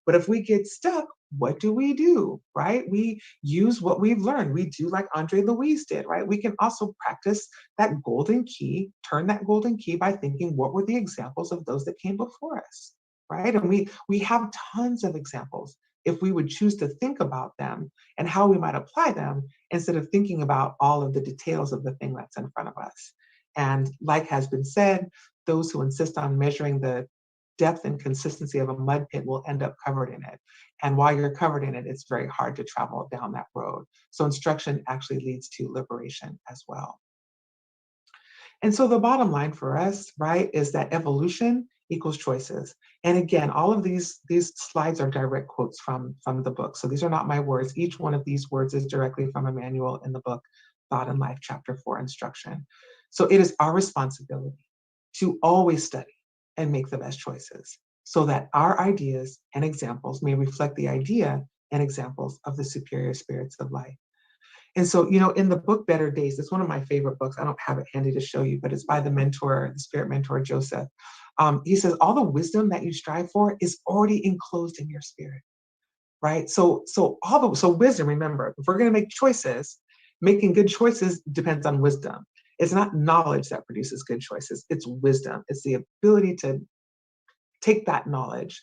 But if we get stuck, what do? Right? We use what we've learned. We do like Andre Louise did, right? We can also practice that golden key, turn that golden key by thinking, what were the examples of those that came before us, right? And we have tons of examples if we would choose to think about them and how we might apply them instead of thinking about all of the details of the thing that's in front of us. And like has been said, those who insist on measuring the depth and consistency of a mud pit will end up covered in it. And while you're covered in it, it's very hard to travel down that road. So instruction actually leads to liberation as well. And so the bottom line for us, right, is that evolution equals choices. And again, all of these slides are direct quotes from the book. So these are not my words. Each one of these words is directly from Emmanuel in the book, Thought and Life, Chapter 4, Instruction. So it is our responsibility to always study and make the best choices so that our ideas and examples may reflect the idea and examples of the superior spirits of life. And so, in the book Better Days, it's one of my favorite books. I don't have it handy to show you, but it's by the spirit mentor, Joseph. He says, all the wisdom that you strive for is already enclosed in your spirit, right? So wisdom, remember, if we're going to make choices, making good choices depends on wisdom. It's not knowledge that produces good choices. It's wisdom. It's the ability to take that knowledge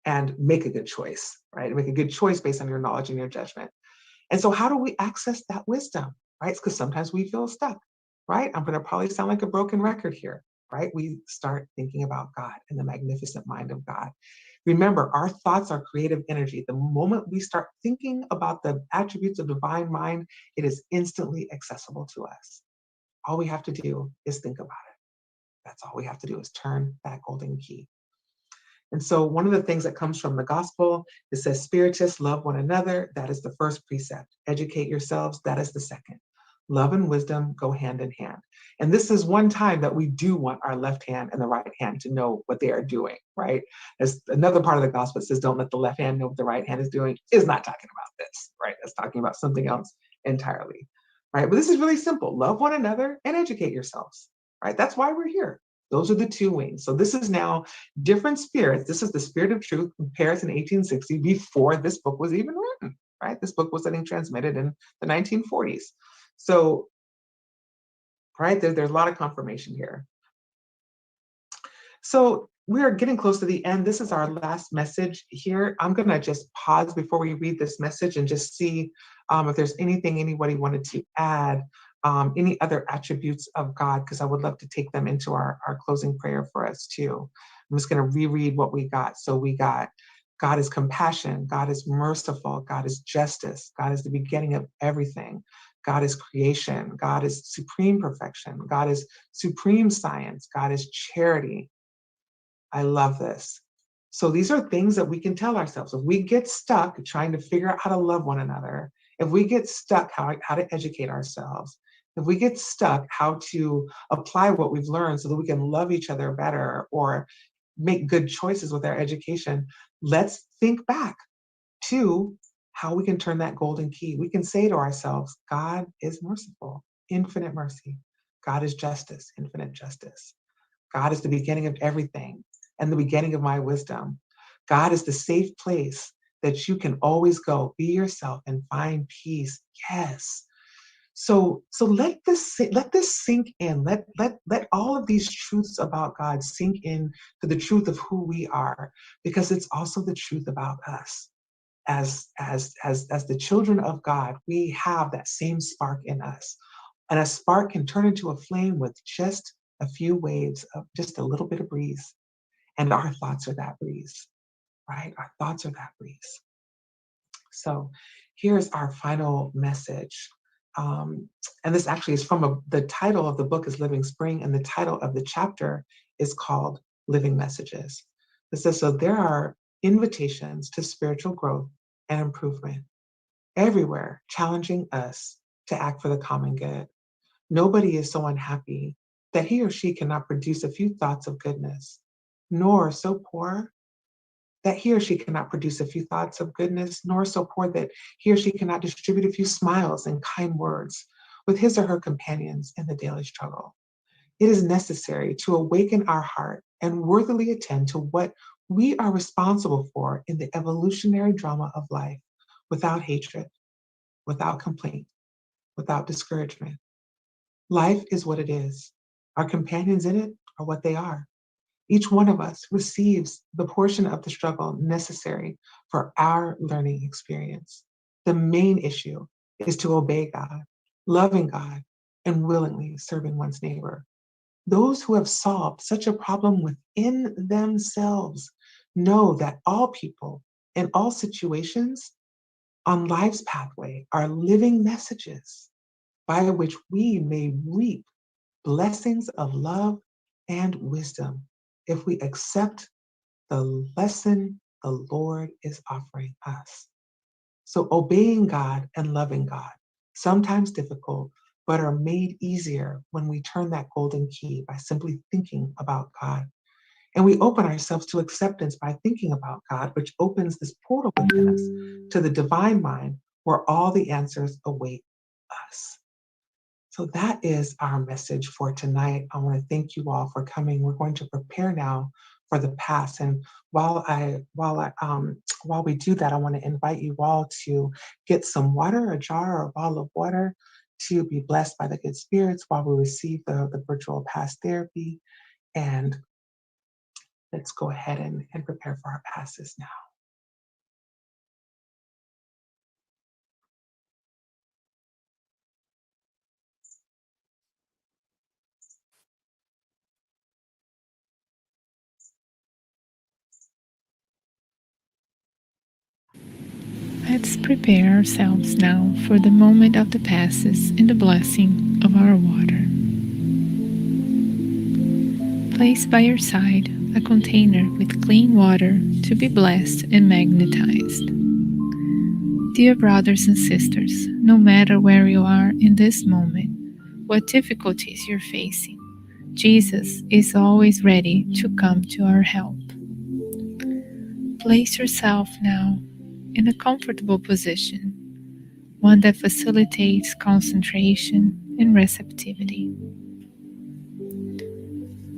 and make a good choice, right? Make a good choice based on your knowledge and your judgment. And so how do we access that wisdom, right? Because sometimes we feel stuck, right? I'm going to probably sound like a broken record here, right? We start thinking about God and the magnificent mind of God. Remember, our thoughts are creative energy. The moment we start thinking about the attributes of divine mind, it is instantly accessible to us. All we have to do is think about it. That's all we have to do is turn that golden key. And so one of the things that comes from the gospel, it says, Spiritists, love one another. That is the first precept. Educate yourselves. That is the second. Love and wisdom go hand in hand. And this is one time that we do want our left hand and the right hand to know what they are doing, right? There's another part of the gospel that says, don't let the left hand know what the right hand is doing. Is not talking about this, right? It's talking about something else entirely, right? But this is really simple. Love one another and educate yourselves, right? That's why we're here. Those are the two wings. So this is now different spirits. This is the Spirit of Truth in Paris in 1860, before this book was even written, right? This book was getting transmitted in the 1940s. So, right, there's a lot of confirmation here. So we are getting close to the end. This is our last message here. I'm going to just pause before we read this message and just see if there's anything anybody wanted to add any other attributes of God, because I would love to take them into our closing prayer for us too. I'm just going to reread what we got. So we got God is compassion, God is merciful, God is justice, God is the beginning of everything, God is creation, God is supreme perfection, God is supreme science, God is charity. I love this. So these are things that we can tell ourselves. If we get stuck trying to figure out how to love one another, if we get stuck how to educate ourselves, if we get stuck how to apply what we've learned so that we can love each other better or make good choices with our education, let's think back to how we can turn that golden key. We can say to ourselves, God is merciful, infinite mercy. God is justice, infinite justice. God is the beginning of everything and the beginning of my wisdom. God is the safe place that you can always go, be yourself and find peace. Yes. So let this sink in. Let all of these truths about God sink in to the truth of who we are, because it's also the truth about us. As the children of God, we have that same spark in us. And a spark can turn into a flame with just a few waves of just a little bit of breeze. And our thoughts are that breeze, right? Our thoughts are that breeze. So here's our final message. And this actually is from the title of the book is Living Spring, and the title of the chapter is called Living Messages. It says, so there are invitations to spiritual growth and improvement everywhere, challenging us to act for the common good. Nobody is so unhappy that he or she cannot produce a few thoughts of goodness, nor so poor that he or she cannot produce a few thoughts of goodness, nor so poor that he or she cannot distribute a few smiles and kind words with his or her companions in the daily struggle. It is necessary to awaken our heart and worthily attend to what we are responsible for in the evolutionary drama of life, without hatred, without complaint, without discouragement. Life is what it is. Our companions in it are what they are. Each one of us receives the portion of the struggle necessary for our learning experience. The main issue is to obey God, loving God, and willingly serving one's neighbor. Those who have solved such a problem within themselves know that all people in all situations on life's pathway are living messages by which we may reap blessings of love and wisdom if we accept the lesson the Lord is offering us. So obeying God and loving God, sometimes difficult, but are made easier when we turn that golden key by simply thinking about God. And we open ourselves to acceptance by thinking about God, which opens this portal within us to the divine mind where all the answers await us. So that is our message for tonight. I want to thank you all for coming. We're going to prepare now for the pass. And while we do that, I want to invite you all to get some water, a jar or a bottle of water, to be blessed by the good spirits while we receive the virtual pass therapy. And let's go ahead and prepare for our passes now. Let's prepare ourselves now for the moment of the passes and the blessing of our water. Place by your side a container with clean water to be blessed and magnetized. Dear brothers and sisters, no matter where you are in this moment, what difficulties you're facing, Jesus is always ready to come to our help. Place yourself now in a comfortable position, one that facilitates concentration and receptivity.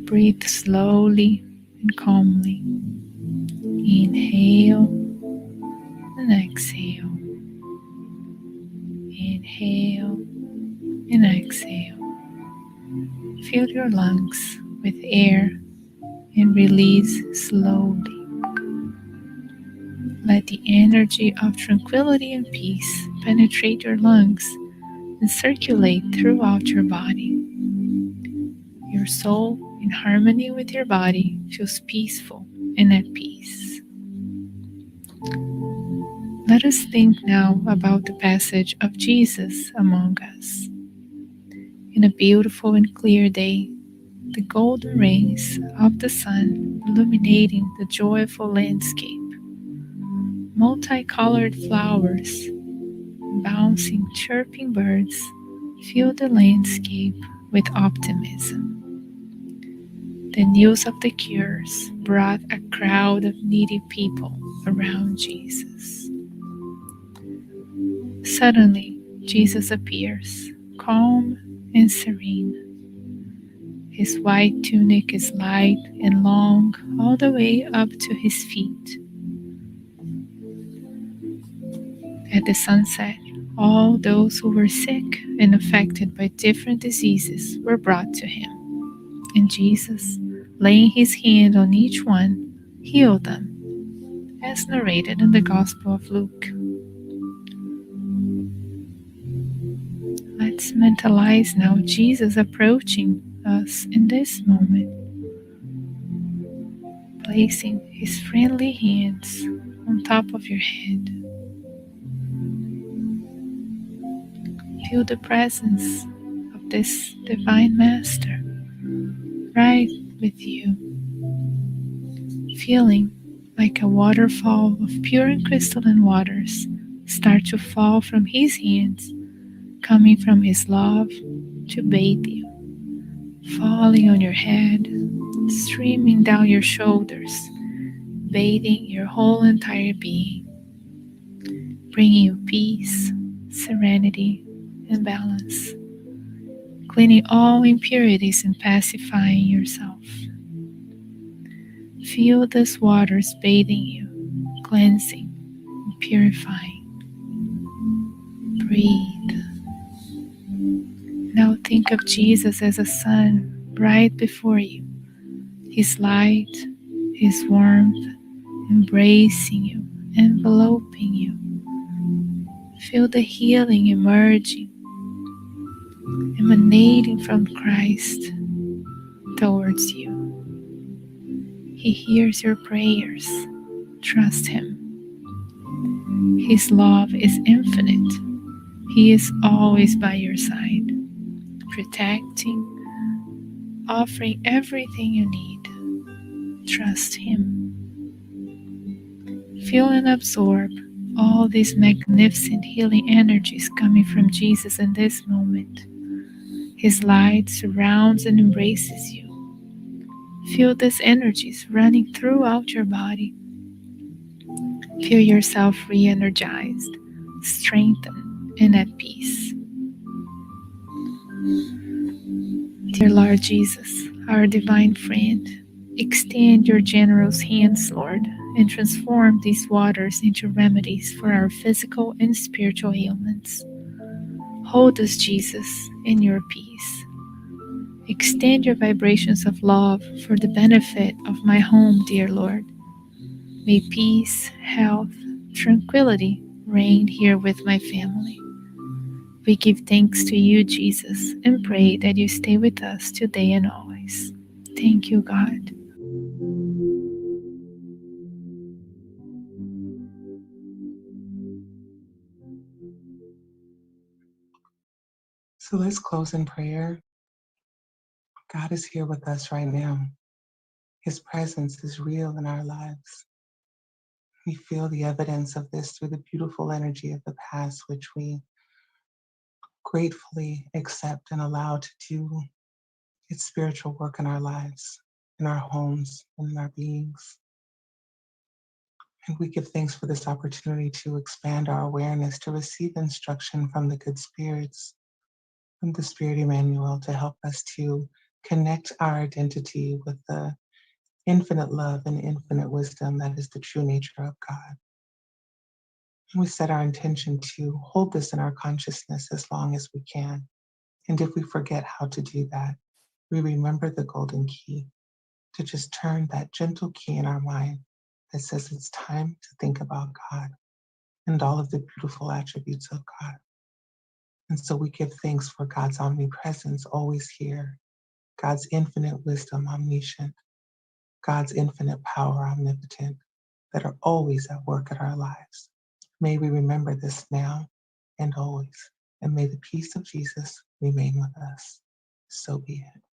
Breathe slowly and calmly. Inhale and exhale. Inhale and exhale. Fill your lungs with air and release slowly. Let the energy of tranquility and peace penetrate your lungs and circulate throughout your body. Your soul, in harmony with your body, feels peaceful and at peace. Let us think now about the passage of Jesus among us. In a beautiful and clear day, the golden rays of the sun illuminating the joyful landscape, multicolored flowers, bouncing, chirping birds fill the landscape with optimism. The news of the cures brought a crowd of needy people around Jesus. Suddenly, Jesus appears, calm and serene. His white tunic is light and long all the way up to his feet. At the sunset, all those who were sick and affected by different diseases were brought to him, and Jesus, laying his hand on each one, healed them, as narrated in the Gospel of Luke. Let's mentalize now Jesus approaching us in this moment, placing his friendly hands on top of your head. Feel the presence of this divine master right with you, feeling like a waterfall of pure and crystalline waters start to fall from his hands, coming from his love to bathe you, falling on your head, streaming down your shoulders, bathing your whole entire being, bringing you peace, serenity, and balance, cleaning all impurities and pacifying yourself. Feel these waters bathing you, cleansing, and purifying. Breathe. Now think of Jesus as a sun right before you, his light, his warmth, embracing you, enveloping you. Feel the healing emerging, emanating from Christ towards you. He hears your prayers. Trust him. His love is infinite. He is always by your side, protecting, offering everything you need. Trust him. Feel and absorb all these magnificent healing energies coming from Jesus in this moment. His light surrounds and embraces you. Feel these energies running throughout your body. Feel yourself re-energized, strengthened, and at peace. Dear Lord Jesus, our divine friend, extend your generous hands, Lord, and transform these waters into remedies for our physical and spiritual ailments. Hold us, Jesus, in your peace. Extend your vibrations of love for the benefit of my home, dear Lord. May peace, health, tranquility reign here with my family. We give thanks to you, Jesus, and pray that you stay with us today and always. Thank you, God. So let's close in prayer. God is here with us right now. His presence is real in our lives. We feel the evidence of this through the beautiful energy of the past, which we gratefully accept and allow to do its spiritual work in our lives, in our homes, and in our beings. And we give thanks for this opportunity to expand our awareness, to receive instruction from the good spirits, from the Spirit Emmanuel, to help us to connect our identity with the infinite love and infinite wisdom that is the true nature of God. And we set our intention to hold this in our consciousness as long as we can. And if we forget how to do that, we remember the golden key, to just turn that gentle key in our mind that says it's time to think about God and all of the beautiful attributes of God. And so we give thanks for God's omnipresence, always here, God's infinite wisdom, omniscient, God's infinite power, omnipotent, that are always at work in our lives. May we remember this now and always, and may the peace of Jesus remain with us. So be it.